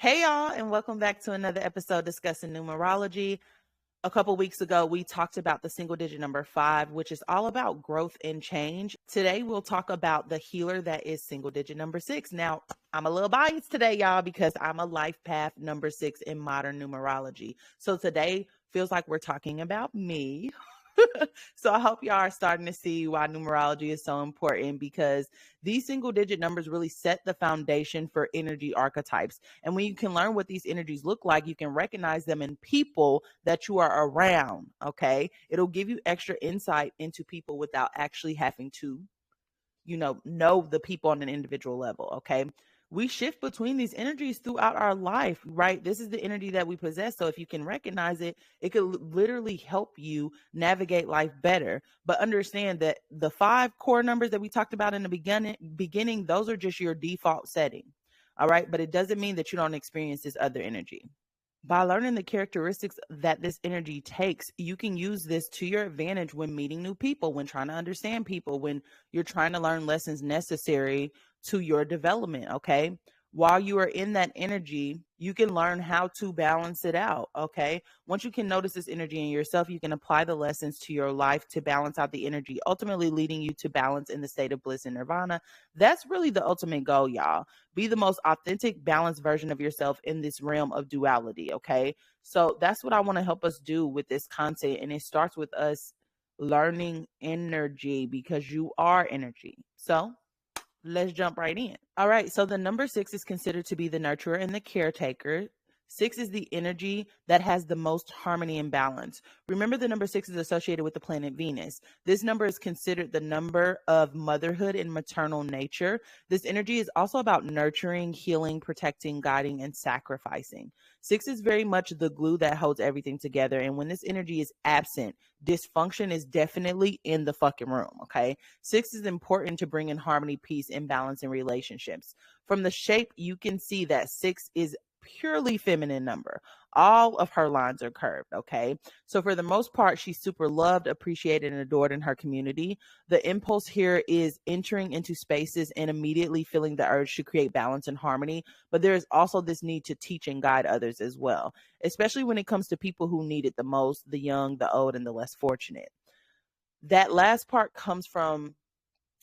Hey, y'all, and welcome back to another episode discussing numerology. A couple weeks ago, we talked about the single digit number 5, which is all about growth and change. Today, we'll talk about the healer that is single digit number 6. Now, I'm a little biased today, y'all, because I'm a life path number 6 in modern numerology. So today feels like we're talking about me. So I hope y'all are starting to see why numerology is so important, because these single digit numbers really set the foundation for energy archetypes. And when you can learn what these energies look like, you can recognize them in people that you are around. Okay. It'll give you extra insight into people without actually having to, know the people on an individual level. Okay. We shift between these energies throughout our life, right? This is the energy that we possess. So if you can recognize it, it could literally help you navigate life better. But understand that the 5 core numbers that we talked about in the beginning, those are just your default setting. All right. But it doesn't mean that you don't experience this other energy. By learning the characteristics that this energy takes, you can use this to your advantage when meeting new people, when trying to understand people, when you're trying to learn lessons necessary to your development. Okay. While you are in that energy, you can learn how to balance it out. Okay. Once you can notice this energy in yourself, you can apply the lessons to your life to balance out the energy, ultimately leading you to balance in the state of bliss and nirvana. That's really the ultimate goal, y'all. Be the most authentic, balanced version of yourself in this realm of duality. Okay. So that's what I want to help us do with this content. And it starts with us learning energy, because you are energy. So let's jump right in. All right. So the number 6 is considered to be the nurturer and the caretaker. 6 is the energy that has the most harmony and balance. Remember, the number 6 is associated with the planet Venus. This number is considered the number of motherhood and maternal nature. This energy is also about nurturing, healing, protecting, guiding, and sacrificing. 6 is very much the glue that holds everything together. And when this energy is absent, dysfunction is definitely in the fucking room. Okay. 6 is important to bring in harmony, peace, and balance in relationships. From the shape, you can see that 6 is purely feminine number. All of her lines are curved. Okay. So for the most part, she's super loved, appreciated, and adored in her community. The impulse here is entering into spaces and immediately feeling the urge to create balance and harmony. But there is also this need to teach and guide others as well, especially when it comes to people who need it the most, the young, the old, and the less fortunate. That last part comes from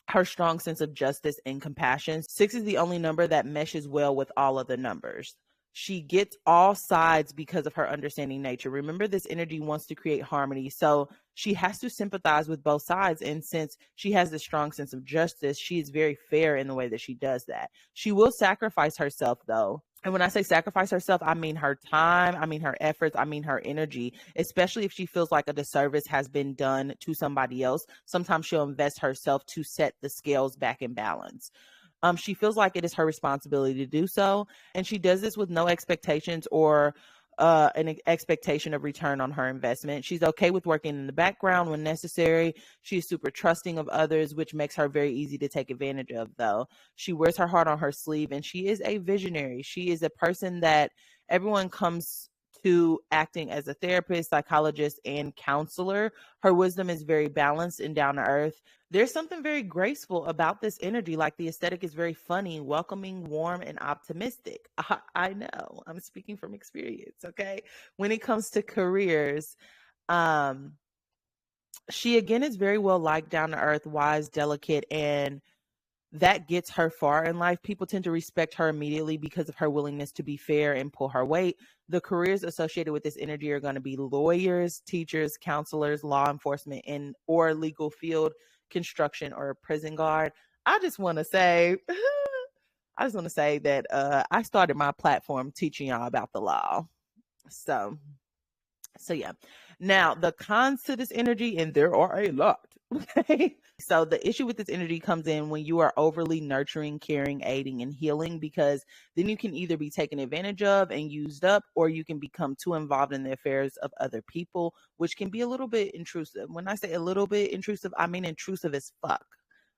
her strong sense of justice and compassion. 6 is the only number that meshes well with all other numbers. She gets all sides because of her understanding nature. Remember, this energy wants to create harmony. So she has to sympathize with both sides. And since she has this strong sense of justice, she is very fair in the way that she does that. She will sacrifice herself, though. And when I say sacrifice herself, I mean her time, I mean her efforts, I mean her energy, especially if she feels like a disservice has been done to somebody else. Sometimes she'll invest herself to set the scales back in balance. She feels like it is her responsibility to do so. And she does this with no expectations or an expectation of return on her investment. She's okay with working in the background when necessary. She's super trusting of others, which makes her very easy to take advantage of, though. She wears her heart on her sleeve, and she is a visionary. She is a person that everyone comes to acting as a therapist, psychologist, and counselor. Her wisdom is very balanced and down to earth. There's something very graceful about this energy. Like, the aesthetic is very funny, welcoming, warm, and optimistic. I know I'm speaking from experience. Okay. When it comes to careers, um, she again is very well liked, down to earth, wise, delicate, and that gets her far in life. People tend to respect her immediately because of her willingness to be fair and pull her weight. The careers associated with this energy are going to be lawyers, teachers, counselors, law enforcement, and or legal field, construction, or prison guard. I just want to say, that I started my platform teaching y'all about the law. So yeah. Now, the cons to this energy, and there are a lot. Okay. So the issue with this energy comes in when you are overly nurturing, caring, aiding, and healing, because then you can either be taken advantage of and used up, or you can become too involved in the affairs of other people, which can be a little bit intrusive. When I say a little bit intrusive, I mean intrusive as fuck.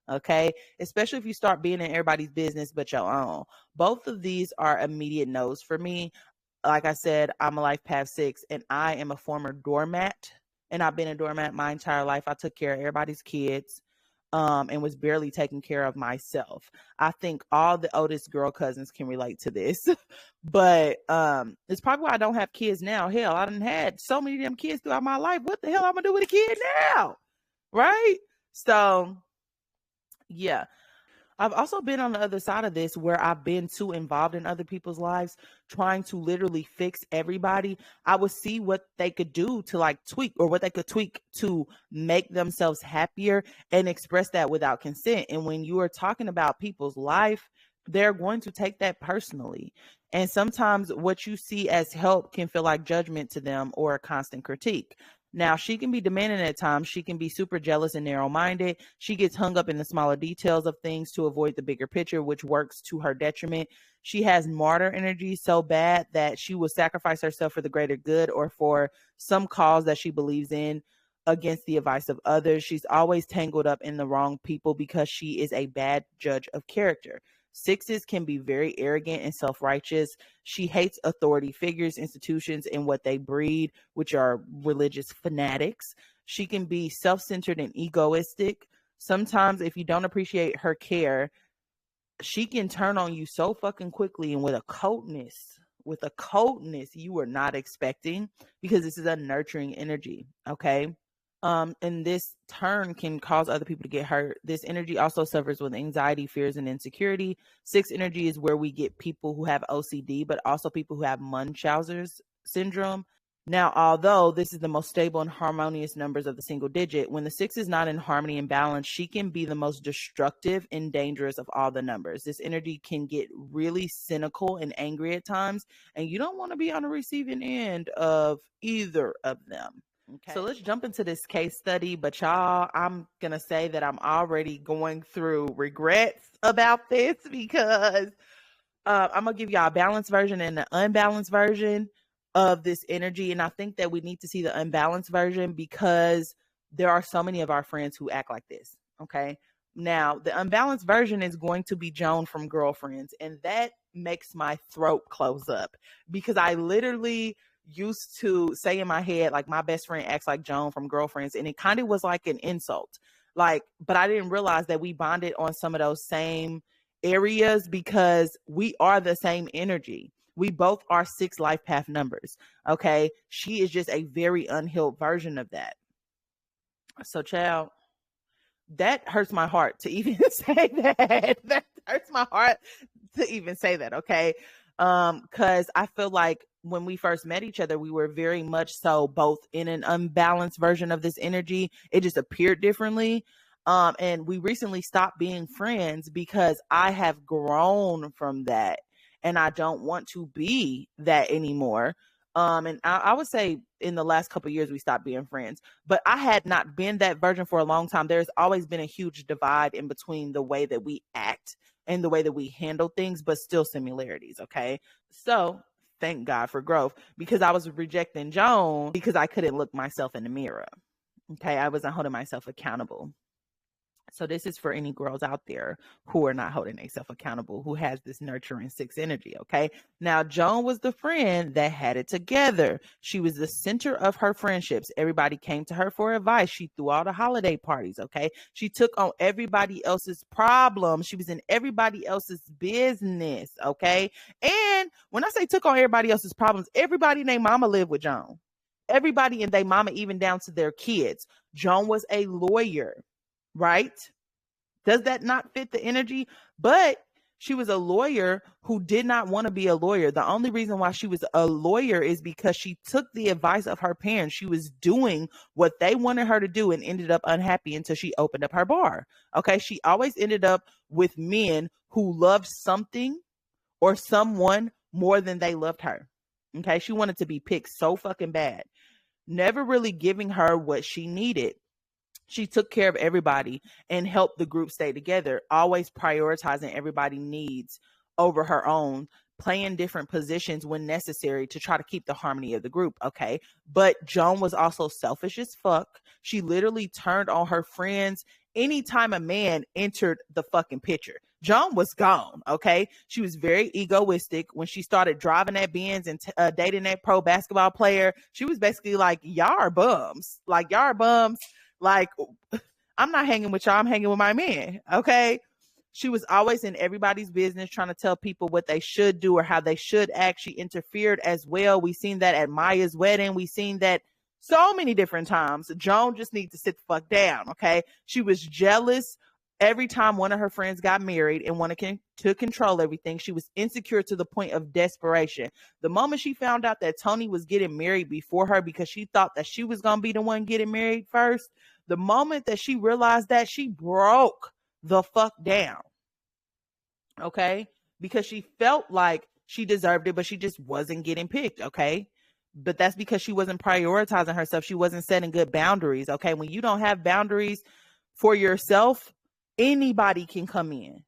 Okay. Especially if you start being in everybody's business but your own. Both of these are immediate no's for me. Like I said, I'm a life path 6, and I am a former doormat, and I've been a doormat my entire life. I took care of everybody's kids. and was barely taking care of myself. I think all the oldest girl cousins can relate to this. But it's probably why I don't have kids now. Hell, I done had so many of them kids throughout my life. What the hell I'm gonna do with a kid now? Right? So yeah. I've also been on the other side of this where I've been too involved in other people's lives, trying to literally fix everybody. I would see what they could do to like tweak, or what they could tweak to make themselves happier, and express that without consent. And when you are talking about people's life, they're going to take that personally. And sometimes what you see as help can feel like judgment to them or a constant critique. Now, she can be demanding at times. She can be super jealous and narrow minded. She gets hung up in the smaller details of things to avoid the bigger picture, which works to her detriment. She has martyr energy so bad that she will sacrifice herself for the greater good or for some cause that she believes in against the advice of others. She's always tangled up in the wrong people because she is a bad judge of character. Sixes can be very arrogant and self-righteous. She hates authority figures, institutions, and what they breed, which are religious fanatics. She can be self-centered and egoistic. Sometimes if you don't appreciate her care, she can turn on you so fucking quickly and with a coldness you were not expecting, because this is a nurturing energy, okay? And this turn can cause other people to get hurt. This energy also suffers with anxiety, fears, and insecurity. Six energy is where we get people who have OCD, but also people who have Munchausen's syndrome. Now, although this is the most stable and harmonious numbers of the single digit, when the six is not in harmony and balance, she can be the most destructive and dangerous of all the numbers. This energy can get really cynical and angry at times, and you don't want to be on the receiving end of either of them. Okay. So let's jump into this case study. But y'all, I'm going to say that I'm already going through regrets about this, because I'm going to give y'all a balanced version and an unbalanced version of this energy. And I think that we need to see the unbalanced version because there are so many of our friends who act like this. Okay. Now, the unbalanced version is going to be Joan from Girlfriends. And that makes my throat close up, because I literally used to say in my head, like, my best friend acts like Joan from Girlfriends, and it kind of was like an insult. Like, but I didn't realize that we bonded on some of those same areas because we are the same energy. We both are 6 life path numbers. Okay. She is just a very unhealed version of that. So, child, that hurts my heart to even say that. That hurts my heart to even say that. Okay. Because I feel like when we first met each other, we were very much so both in an unbalanced version of this energy. It just appeared differently. And we recently stopped being friends because I have grown from that and I don't want to be that anymore. And I would say in the last couple of years, we stopped being friends, but I had not been that version for a long time. There's always been a huge divide in between the way that we act and the way that we handle things, but still similarities. Okay. So thank God for growth, because I was rejecting Joan because I couldn't look myself in the mirror. Okay. I wasn't holding myself accountable. So this is for any girls out there who are not holding themselves accountable, who has this nurturing 6 energy. Okay. Now, Joan was the friend that had it together. She was the center of her friendships. Everybody came to her for advice. She threw all the holiday parties. Okay. She took on everybody else's problems. She was in everybody else's business. Okay. And when I say took on everybody else's problems, everybody and their mama lived with Joan. Everybody and their mama, even down to their kids. Joan was a lawyer. Right? Does that not fit the energy? But she was a lawyer who did not want to be a lawyer. The only reason why she was a lawyer is because she took the advice of her parents. She was doing what they wanted her to do and ended up unhappy until she opened up her bar. Okay. She always ended up with men who loved something or someone more than they loved her. Okay. She wanted to be picked so fucking bad, never really giving her what she needed. She took care of everybody and helped the group stay together, always prioritizing everybody's needs over her own, playing different positions when necessary to try to keep the harmony of the group. Okay. But Joan was also selfish as fuck. She literally turned on her friends anytime a man entered the fucking picture. Joan was gone. Okay. She was very egoistic. When she started driving that Benz and dating that pro basketball player, she was basically like, y'all are bums. Like, y'all are bums. Like, I'm not hanging with y'all. I'm hanging with my man. Okay. She was always in everybody's business, trying to tell people what they should do or how they should act. She interfered as well. We seen that at Maya's wedding. We seen that so many different times. Joan just needs to sit the fuck down. Okay. She was jealous every time one of her friends got married and wanted to control everything. She was insecure to the point of desperation. The moment she found out that Tony was getting married before her because she thought that she was going to be the one getting married first, the moment that she realized that, she broke the fuck down. Okay. Because she felt like she deserved it, but she just wasn't getting picked. Okay. But that's because she wasn't prioritizing herself. She wasn't setting good boundaries. Okay. When you don't have boundaries for yourself, anybody can come in.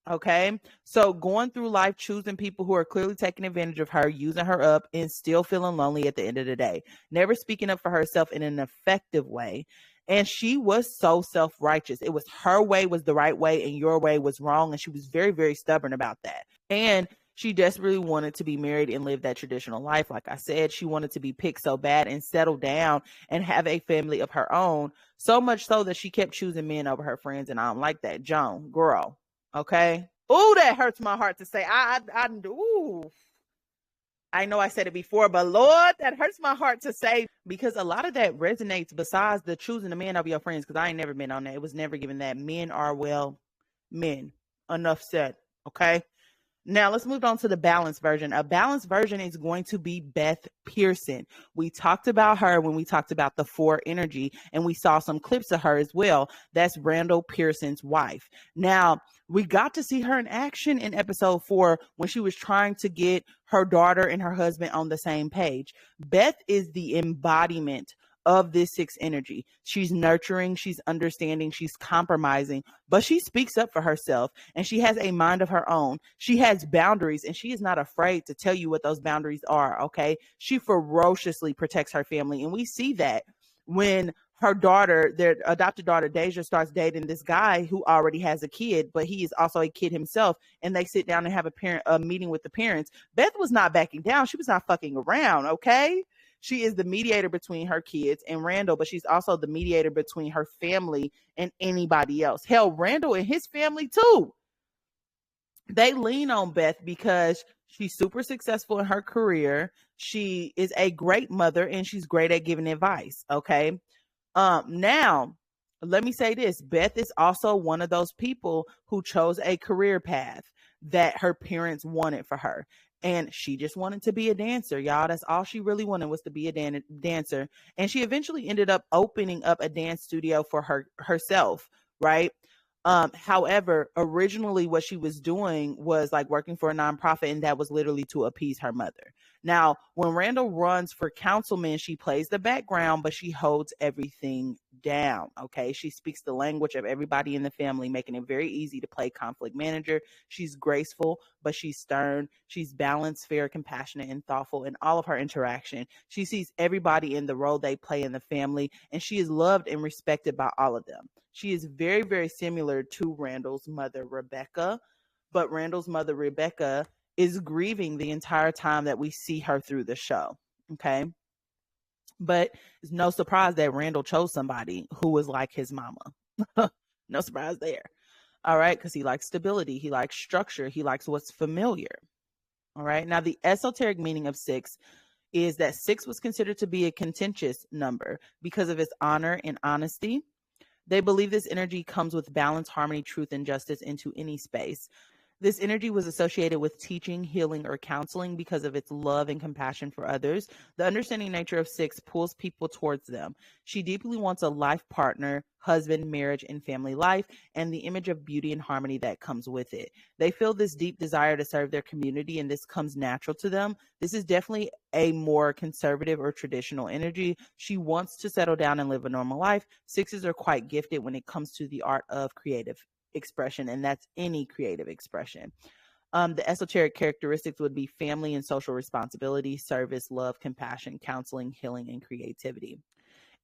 Okay. So going through life, choosing people who are clearly taking advantage of her, using her up, and still feeling lonely at the end of the day, never speaking up for herself in an effective way. And she was so self-righteous. It was her way was the right way and your way was wrong. And she was very, very stubborn about that. And she desperately wanted to be married and live that traditional life. Like I said, she wanted to be picked so bad and settle down and have a family of her own. So much so that she kept choosing men over her friends. And I don't like that. Joan, girl. Okay. Ooh, that hurts my heart to say. Ooh. I know I said it before, but Lord, that hurts my heart to say, because a lot of that resonates besides the choosing the man over your friends, because I ain't never been on that. It was never given that. Men are, well, men. Enough said. Okay. Now let's move on to the balanced version. A balanced version is going to be Beth Pearson. We talked about her when we talked about the 4 energy, and we saw some clips of her as well. That's Randall Pearson's wife. Now, we got to see her in action in episode 4 when she was trying to get her daughter and her husband on the same page. Beth is the embodiment of this 6 energy. She's nurturing, she's understanding, she's compromising, but she speaks up for herself and she has a mind of her own. She has boundaries and she is not afraid to tell you what those boundaries are. Okay. She ferociously protects her family. And we see that when her daughter, their adopted daughter, Deja, starts dating this guy who already has a kid, but he is also a kid himself. And they sit down and have a meeting with the parents. Beth was not backing down. She was not fucking around. Okay. She is the mediator between her kids and Randall, but she's also the mediator between her family and anybody else. Hell, Randall and his family too. They lean on Beth because she's super successful in her career. She is a great mother and she's great at giving advice. Okay. Now, let me say this. Beth is also one of those people who chose a career path that her parents wanted for her. And she just wanted to be a dancer, y'all. That's all she really wanted, was to be a dancer. And she eventually ended up opening up a dance studio for herself, right? However, originally what she was doing was like working for a nonprofit, and that was literally to appease her mother. Now, when Randall runs for councilman, she plays the background, but she holds everything down. Okay. She speaks the language of everybody in the family, making it very easy to play conflict manager. She's graceful, but she's stern. She's balanced, fair, compassionate, and thoughtful in all of her interaction. She sees everybody in the role they play in the family, and she is loved and respected by all of them. She is very, very similar to Randall's mother, Rebecca, but Randall's mother, Rebecca, is grieving the entire time that we see her through the show. Okay. But it's no surprise that Randall chose somebody who was like his mama. No surprise there. All right. Because he likes stability. He likes structure. He likes what's familiar. All right. Now, the esoteric meaning of 6 is that 6 was considered to be a contentious number because of its honor and honesty. They believe this energy comes with balance, harmony, truth, and justice into any space. This energy was associated with teaching, healing, or counseling because of its love and compassion for others. The understanding nature of 6 pulls people towards them. She deeply wants a life partner, husband, marriage, and family life, and the image of beauty and harmony that comes with it. They feel this deep desire to serve their community, and this comes natural to them. This is definitely a more conservative or traditional energy. She wants to settle down and live a normal life. 6s are quite gifted when it comes to the art of creative expression, and that's any creative expression. The esoteric characteristics would be family and social responsibility, service, love, compassion, counseling, healing, and creativity.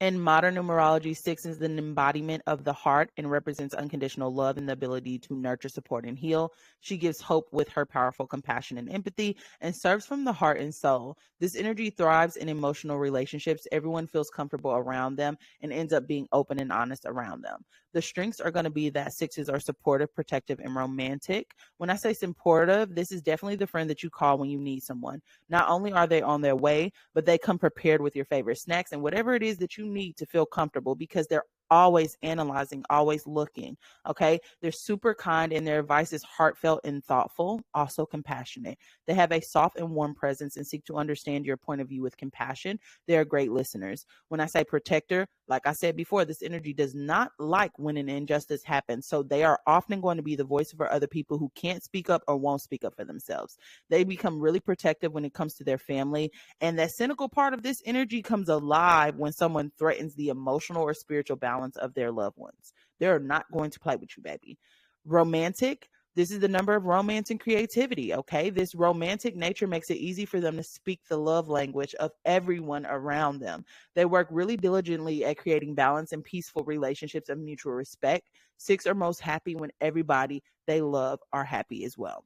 In modern numerology, 6 is an embodiment of the heart and represents unconditional love and the ability to nurture, support, and heal. She gives hope with her powerful compassion and empathy and serves from the heart and soul. This energy thrives in emotional relationships. Everyone feels comfortable around them and ends up being open and honest around them. The strengths are going to be that 6s are supportive, protective, and romantic. When I say supportive, this is definitely the friend that you call when you need someone. Not only are they on their way, but they come prepared with your favorite snacks and whatever it is that you need to feel comfortable, because they're always analyzing, always looking. Okay. They're super kind and their advice is heartfelt and thoughtful, also compassionate. They have a soft and warm presence and seek to understand your point of view with compassion. They are great listeners. When I say protector, like I said before, this energy does not like when an injustice happens. So they are often going to be the voice for other people who can't speak up or won't speak up for themselves. They become really protective when it comes to their family. And that cynical part of this energy comes alive when someone threatens the emotional or spiritual balance of their loved ones. They're not going to play with you, baby. Romantic. This is the number of romance and creativity, okay? This romantic nature makes it easy for them to speak the love language of everyone around them. They work really diligently at creating balance and peaceful relationships of mutual respect. 6 are most happy when everybody they love are happy as well.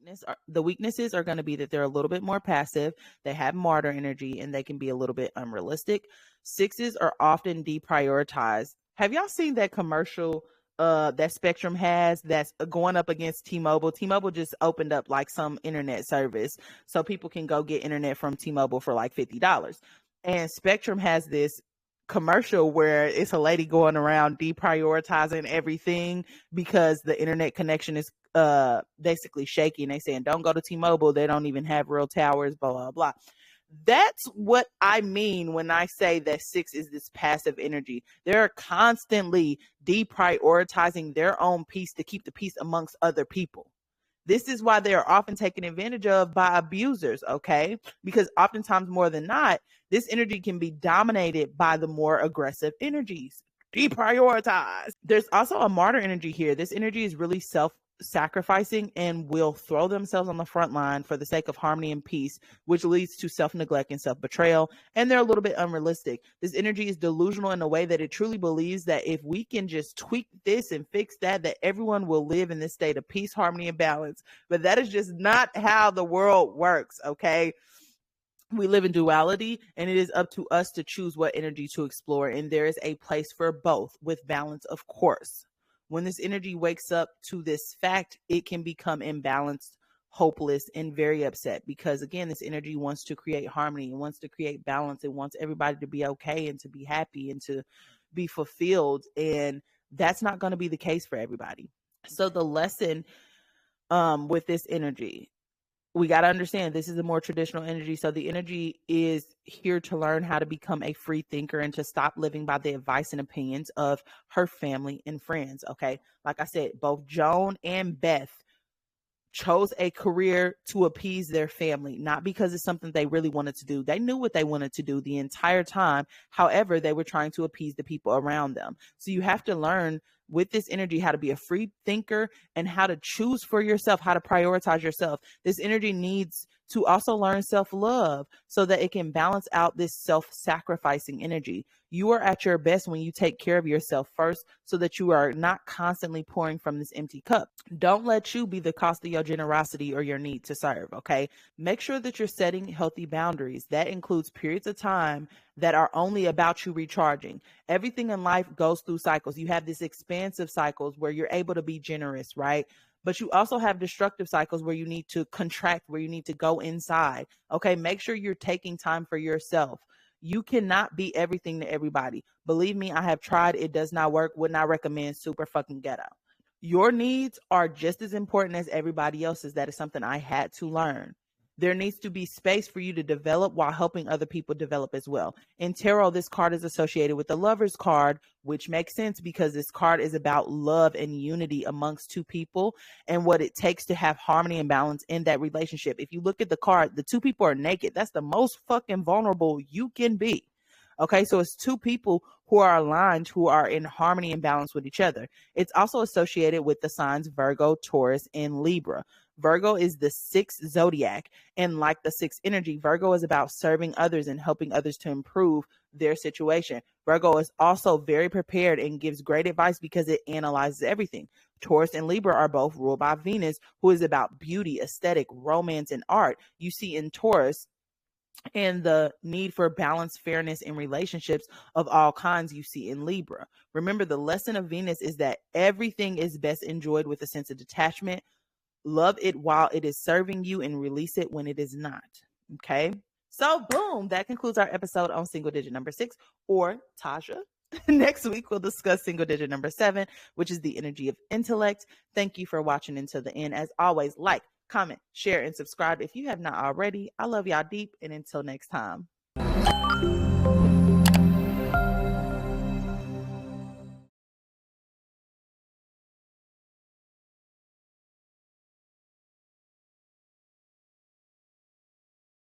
The weaknesses are going to be that they're a little bit more passive, they have martyr energy, and they can be a little bit unrealistic. 6s are often deprioritized. Have y'all seen that commercial that Spectrum has that's going up against T-Mobile? T-Mobile just opened up like some internet service so people can go get internet from T-Mobile for like $50. And Spectrum has this commercial where it's a lady going around deprioritizing everything because the internet connection is basically shaky, and they saying don't go to T-Mobile, they don't even have real towers, blah blah blah. That's what I mean when I say that 6 is this passive energy. They're constantly deprioritizing their own peace to keep the peace amongst other people. This is why they are often taken advantage of by abusers, okay? Because oftentimes, more than not, this energy can be dominated by the more aggressive energies. Deprioritize. There's also a martyr energy here. This energy is really self-sacrificing and will throw themselves on the front line for the sake of harmony and peace, which leads to self-neglect and self-betrayal. And they're a little bit unrealistic. This energy is delusional in a way that it truly believes that if we can just tweak this and fix that, that everyone will live in this state of peace, harmony, and balance. But that is just not how the world works, okay? We live in duality, and it is up to us to choose what energy to explore. And there is a place for both, with balance, of course. When this energy wakes up to this fact, it can become imbalanced, hopeless, and very upset, because again, this energy wants to create harmony, it wants to create balance, it wants everybody to be okay and to be happy and to be fulfilled. And that's not going to be the case for everybody. So the lesson with this energy, we got to understand this is a more traditional energy. So the energy is here to learn how to become a free thinker and to stop living by the advice and opinions of her family and friends. Okay. Like I said, both Joan and Beth chose a career to appease their family, not because it's something they really wanted to do. They knew what they wanted to do the entire time. However, they were trying to appease the people around them. So you have to learn with this energy how to be a free thinker and how to choose for yourself, how to prioritize yourself. This energy needs to also learn self-love so that it can balance out this self-sacrificing energy. You are at your best when you take care of yourself first, so that you are not constantly pouring from this empty cup. Don't let you be the cost of your generosity or your need to serve, okay? Make sure that you're setting healthy boundaries. That includes periods of time that are only about you recharging. Everything in life goes through cycles. You have this expansive cycles where you're able to be generous, right? But you also have destructive cycles where you need to contract, where you need to go inside. Okay, make sure you're taking time for yourself. You cannot be everything to everybody. Believe me, I have tried. It does not work. Would not recommend. Super fucking ghetto. Your needs are just as important as everybody else's. That is something I had to learn. There needs to be space for you to develop while helping other people develop as well. In tarot, this card is associated with the Lover's card, which makes sense because this card is about love and unity amongst two people and what it takes to have harmony and balance in that relationship. If you look at the card, the two people are naked. That's the most fucking vulnerable you can be. Okay, so it's two people who are aligned, who are in harmony and balance with each other. It's also associated with the signs Virgo, Taurus, and Libra. Virgo is the sixth zodiac. And like the sixth energy, Virgo is about serving others and helping others to improve their situation. Virgo is also very prepared and gives great advice because it analyzes everything. Taurus and Libra are both ruled by Venus, who is about beauty, aesthetic, romance, and art. You see in Taurus, and the need for balance, fairness, in relationships of all kinds you see in Libra. Remember, the lesson of Venus is that everything is best enjoyed with a sense of detachment. Love it while it is serving you and release it when it is not. Okay. So, boom, that concludes our episode on single digit number 6, or Tasha. Next week, we'll discuss single digit number 7, which is the energy of intellect. Thank you for watching until the end. As always, like, comment, share, and subscribe if you have not already. I love y'all deep, and until next time.